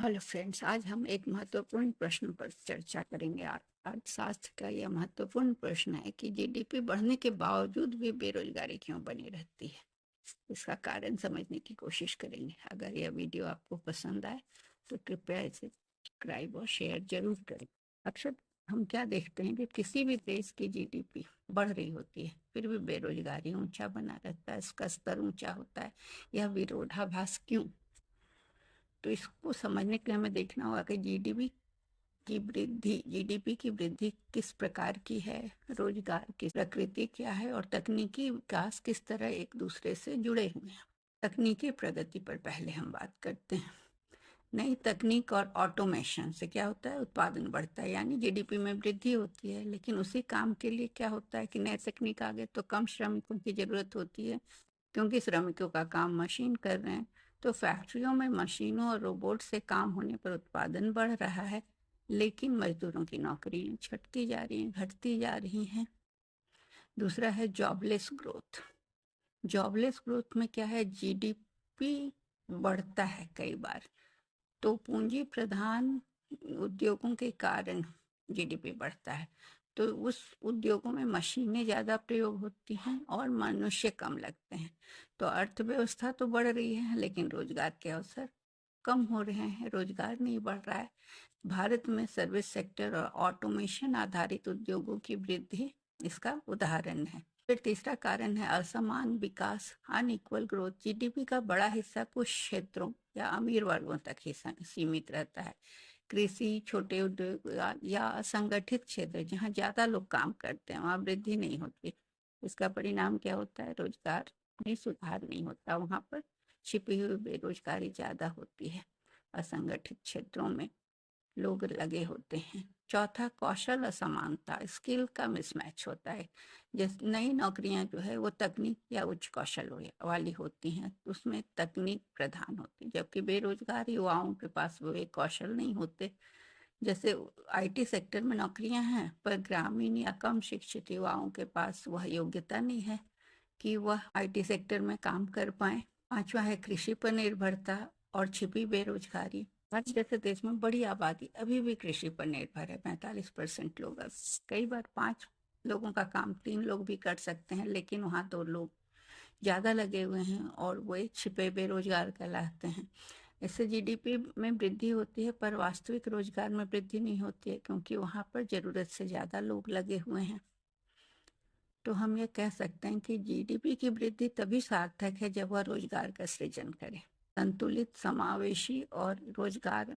Hello friends, आज हम एक महत्वपूर्ण प्रश्न पर चर्चा करेंगे। अर्थशास्त्र का यह महत्वपूर्ण प्रश्न है कि जीडीपी बढ़ने के बावजूद भी बेरोजगारी क्यों बनी रहती है। इसका कारण समझने की कोशिश करेंगे। अगर यह वीडियो आपको पसंद आए तो कृपया इसे सब्सक्राइब और शेयर जरूर करें। अक्सर हम क्या देखते हैं कि किसी भी देश की जीडीपी बढ़ रही होती है, फिर भी बेरोजगारी ऊंचा बना रहता है, इसका स्तर ऊंचा होता है। यह विरोधाभास क्यों? तो इसको समझने के लिए हमें देखना होगा कि जीडीपी की वृद्धि किस प्रकार की है, रोजगार की प्रकृति क्या है और तकनीकी विकास किस तरह एक दूसरे से जुड़े हुए हैं। तकनीकी प्रगति पर पहले हम बात करते हैं। नई तकनीक और ऑटोमेशन से क्या होता है? उत्पादन बढ़ता है, यानी जीडीपी में वृद्धि होती है। लेकिन उसी काम के लिए क्या होता है कि नए तकनीक आ गए तो कम श्रमिकों की जरूरत होती है, क्योंकि श्रमिकों का काम मशीन कर रहे हैं। तो फैक्ट्रियों में मशीनों और रोबोट से काम होने पर उत्पादन बढ़ रहा है, लेकिन मजदूरों की नौकरियां छटती जा रही हैं, घटती जा रही हैं। दूसरा है जॉबलेस ग्रोथ। जॉबलेस ग्रोथ में क्या है? जीडीपी बढ़ता है कई बार, तो पूंजी प्रधान उद्योगों के कारण जीडीपी बढ़ता है। तो उस उद्योगों में मशीनें ज़्यादा प्रयोग होती हैं और मनुष्य कम लगते हैं। तो अर्थव्यवस्था तो बढ़ रही है, लेकिन रोजगार के अवसर कम हो रहे हैं, रोजगार नहीं बढ़ रहा है। भारत में सर्विस सेक्टर और ऑटोमेशन आधारित उद्योगों की वृद्धि इसका उदाहरण है। फिर तीसरा कारण है असमान विकास, अनइक्वल ग्रोथ। जीडीपी का बड़ा हिस्सा कुछ क्षेत्रों या अमीर वर्गों तक ही सीमित रहता है। कृषि, छोटे उद्योग या असंगठित क्षेत्र जहाँ ज्यादा लोग काम करते हैं, वहाँ वृद्धि नहीं होती। इसका परिणाम क्या होता है? रोजगार में सुधार नहीं होता, वहाँ पर छिपी हुई बेरोजगारी ज्यादा होती है। असंगठित क्षेत्रों में लोग लगे होते हैं। चौथा, कौशल असमानता, स्किल का मिसमैच होता है। जैसे नई नौकरियां जो है वो तकनीक या उच्च कौशल वाली होती हैं, उसमें तकनीक प्रधान होती है, जबकि बेरोजगार युवाओं के पास वो एक कौशल नहीं होते। जैसे आईटी सेक्टर में नौकरियां हैं, पर ग्रामीण या कम शिक्षित युवाओं के पास वह योग्यता नहीं है कि वह आईटी सेक्टर में काम कर पाए। पांचवा है कृषि पर निर्भरता और छिपी बेरोजगारी। भारत जैसे देश में बड़ी आबादी अभी भी कृषि पर निर्भर है। 45% लोग, कई बार 5 लोगों का काम 3 लोग भी कर सकते हैं, लेकिन वहाँ 2 लोग ज्यादा लगे हुए हैं और वे छिपे बेरोजगार कहलाते हैं। इससे जीडीपी में वृद्धि होती है, पर वास्तविक रोजगार में वृद्धि नहीं होती है, क्योंकि वहाँ पर जरूरत से ज्यादा लोग लगे हुए हैं। तो हम ये कह सकते हैं कि जीडीपी की वृद्धि तभी सार्थक है जब वह रोजगार का सृजन करे। संतुलित, समावेशी और रोजगार